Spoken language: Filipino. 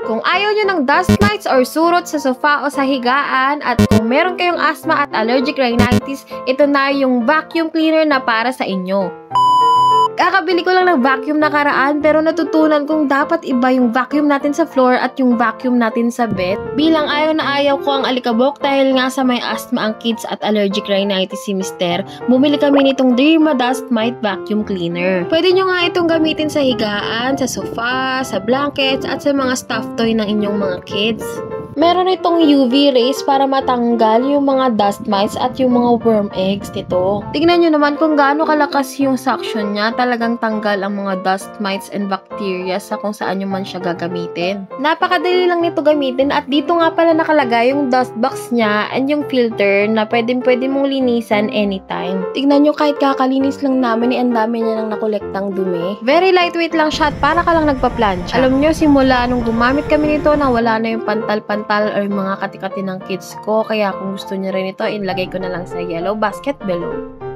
Kung ayaw nyo ng dust mites or surot sa sofa o sa higaan, at kung meron kayong asthma at allergic rhinitis, ito na yung vacuum cleaner na para sa inyo. Kakabili ko lang ng vacuum nakaraan pero natutunan kong dapat iba yung vacuum natin sa floor at yung vacuum natin sa bed. Bilang ayaw na ayaw ko ang alikabok dahil nga sa may asthma ang kids at allergic rhinitis si Mister, bumili kami nitong Derma Dust Mite Vacuum Cleaner. Pwede nyo nga itong gamitin sa higaan, sa sofa, sa blankets at sa mga stuffed toy ng inyong mga kids. Meron itong UV rays para matanggal yung mga dust mites at yung mga worm eggs nito. Tignan nyo naman kung gaano kalakas yung suction niya. Talagang tanggal ang mga dust mites and bacteria sa kung saan nyo man siya gagamitin. Napakadali lang nito gamitin at dito nga pala nakalagay yung dust box niya and yung filter na pwede mong linisan anytime. Tignan nyo kahit kakalinis lang namin ang dami niya nang nakolektang dumi. Very lightweight lang siya at para ka lang nagpa-plancha. Alam nyo, simula nung gumamit kami nito na wala na yung pantal-pantal or yung mga katikati ng kids ko. Kaya kung gusto niyo rin ito, ilagay ko na lang sa yellow basket below.